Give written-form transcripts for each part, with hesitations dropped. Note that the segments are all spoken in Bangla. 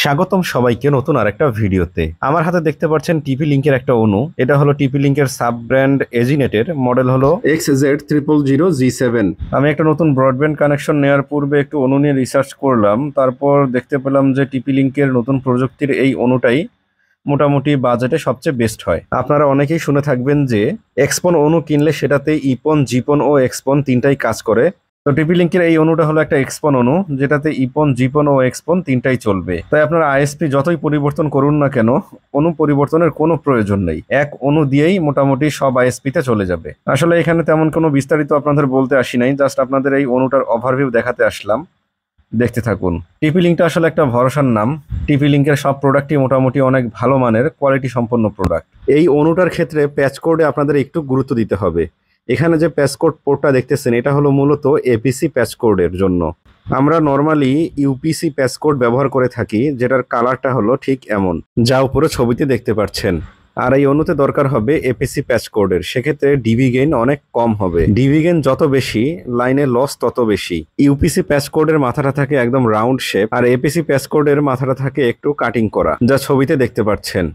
স্বাগতম সবাইকে নতুন আরেকটা ভিডিওতে। আমার হাতে দেখতে পাচ্ছেন টিপি লিংকের একটা অণু। এটা হলো টিপি লিংকের সাব ব্র্যান্ড এজিনেটের, মডেল হলো XZ000G7। আমি একটা নতুন ব্রডব্যান্ড কানেকশন নেওয়ার পূর্বে একটু অণু নিয়ে রিসার্চ করলাম, তারপর দেখতে পেলাম যে টিপি লিংকের নতুন প্রযুক্তির এই অণুটাই মোটামুটি বাজেটে সবচেয়ে বেস্ট হয়। আপনারা অনেকেই শুনে থাকবেন যে এক্সপন অণু কিনলে সেটাতে ইপন, জিপন ও এক্সপন তিনটাই কাজ করে। তো টিপি লিংকের এই অণুটা হলো একটা এক্সপন অণু, যেটাতে ইপন, জিপন ও এক্সপন তিনটাই চলবে। তাই আপনার আইএসপি যতই পরিবর্তন করুন না কেন, অণু পরিবর্তনের কোনো প্রয়োজন নেই। এক অণু দিয়েই মোটামুটি সব আইএসপিতে চলে যাবে। আসলে এখানে তেমন কোনো বিস্তারিত আপনাদের বলতে আসি নাই, জাস্ট আপনাদের এই অণুটার ওভারভিউ দেখাতে আসলাম। দেখতে থাকুন। টিপি লিংকটা আসলে একটা ভরসার নাম। টিপি লিংকের সব প্রোডাক্টই মোটামুটি অনেক ভালো মানের কোয়ালিটি সম্পন্ন প্রোডাক্ট। এই অণুটার ক্ষেত্রে প্যাচ কোডে আপনাদের একটু গুরুত্ব দিতে হবে। এখানে যে প্যাচ কোড পোর্টটা দেখতেছেন, এটা হলো মূলত এপিসি প্যাচ কোডের জন্য। আমরা নর্মালি ইউপিসি প্যাচ কোড ব্যবহার করে থাকি, যেটার কালারটা হলো ঠিক এমন, যা উপরে ছবিতে দেখতে পাচ্ছেন। আর এই অণুতে দরকার হবে এপিসি প্যাচ কোডের, সেক্ষেত্রে ডিভি গেইন অনেক কম হবে। ডিভি গেইন যত বেশি, লাইনে লস তত বেশি। ইউপিসি প্যাচ কোডের মাথাটা থাকে একদম রাউন্ড শেপ, আর এপিসি প্যাচ কোডের মাথাটা থাকে একটু কাটিং করা, যা ছবিতে দেখতে পাচ্ছেন।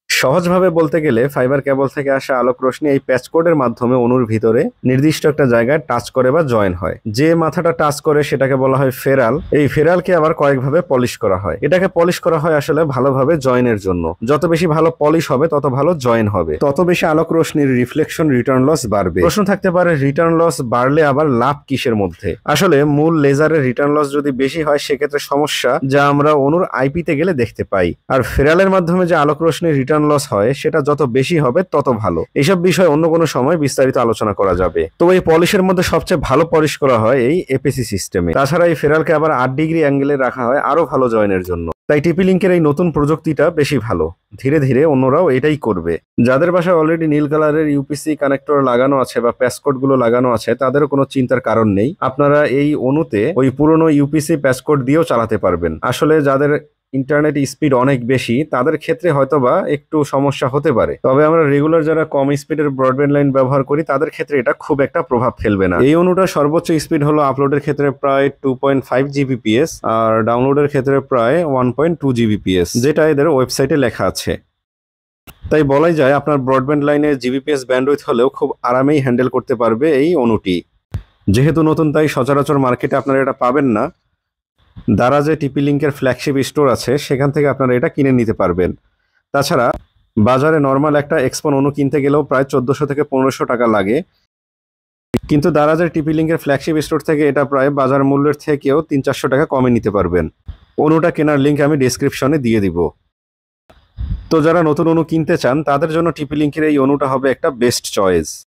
সহজভাবে বলতে গেলে ফাইবার কেবল থেকে আসা আলোক রশ্মি এই প্যাচ কোডের মাধ্যমে অণুর ভিতরে নির্দিষ্ট একটা জায়গায় টাচ করে বা জয়েন হয়। যে মাথাটা টাচ করে সেটাকে বলা হয় ফেরাল। এই ফেরালকে আবার কয়েকভাবে পলিশ করা হয়। এটাকে পলিশ করা হয় আসলে ভালোভাবে জয়েনের জন্য। যত বেশি ভালো পলিশ হবে তত ভালো জয়েন হবে, তত বেশি আলোক রশ্মির রিফ্লেকশন রিটার্ন লস বাড়বে। প্রশ্ন থাকতে পারে, রিটার্ন লস বাড়লে আবার লাভ কিসের মধ্যে? আসলে মূল লেজারের রিটার্ন লস যদি বেশি হয় সেক্ষেত্রে সমস্যা, যা আমরা অণুর আইপিতে গেলে দেখতে পাই। আর ফেরালের মাধ্যমে যে আলোক রশ্মির রিটার্ন লস হয় সেটা যত বেশি হবে তত ভালো। এইসব বিষয় অন্য কোনো সময় বিস্তারিত আলোচনা করা যাবে। তো এই পলিশের মধ্যে সবচেয়ে ভালো পলিশ করা হয় এই এপিসি সিস্টেমে। তাছাড়া এই ফেরালকে আবার 8 ডিগ্রি অ্যাঙ্গেলে রাখা হয় আরো ভালো জয়েনের জন্য। তাই টিপি লিংকের এই নতুন প্রযুক্তিটা বেশি ভালো। ধীরে ধীরে অন্যরাও এটাই করবে। যাদের বাসায় অলরেডি নীল কালারের ইউপিসি কানেক্টর লাগানো আছে বা প্যাসকোড গুলো লাগানো আছে, তাদেরও কোনো চিন্তার কারণ নেই। আপনারা এই অণুতে ওই পুরনো ইউপিসি প্যাসকোড দিয়েও চালাতে পারবেন। আসলে যাদের ইন্টারনেট স্পিড অনেক বেশি, তাদের ক্ষেত্রে হয়তোবা একটু সমস্যা হতে পারে। তবে আমরা রেগুলার যারা কম স্পিডের ব্রডব্যান্ড লাইন ব্যবহার করি, তাদের ক্ষেত্রে এটা খুব একটা প্রভাব ফেলবে না। এই অণুটার সর্বোচ্চ স্পিড হলো আপলোডের ক্ষেত্রে প্রায় 2.5 জিবিপিএস, আর ডাউনলোডের ক্ষেত্রে প্রায় 1.2 জিবিপিএস, যেটা এদের ওয়েবসাইটে লেখা আছে। তাই বলাই যায় আপনার ব্রডব্যান্ড লাইনে জিবিপিএস ব্যান্ডউইথ হলেও খুব আরামেই হ্যান্ডেল করতে পারবে এই অণুটি। যেহেতু নতুন, তাই সচরাচর মার্কেটে আপনারা এটা পাবেন না। দারাজে টিপি লিংকের ফ্ল্যাগশিপ স্টোর আছে, সেখান থেকে আপনারা এটা কিনে নিতে পারবেন। তাছাড়া বাজারে নর্মাল একটা এক্সপন অণু কিনতে গেলেও প্রায় 1400 থেকে 1500 টাকা লাগে, কিন্তু দারাজের টিপি লিংকের ফ্ল্যাগশিপ স্টোর থেকে এটা প্রায় বাজার মূল্যের থেকেও 300-400 টাকা কমে নিতে পারবেন। অণুটা কেনার লিঙ্ক আমি ডেসক্রিপশনে দিয়ে দিব। তো যারা নতুন অণু কিনতে চান, তাদের জন্য টিপি লিংকের এই অণুটা হবে একটা বেস্ট চয়েস।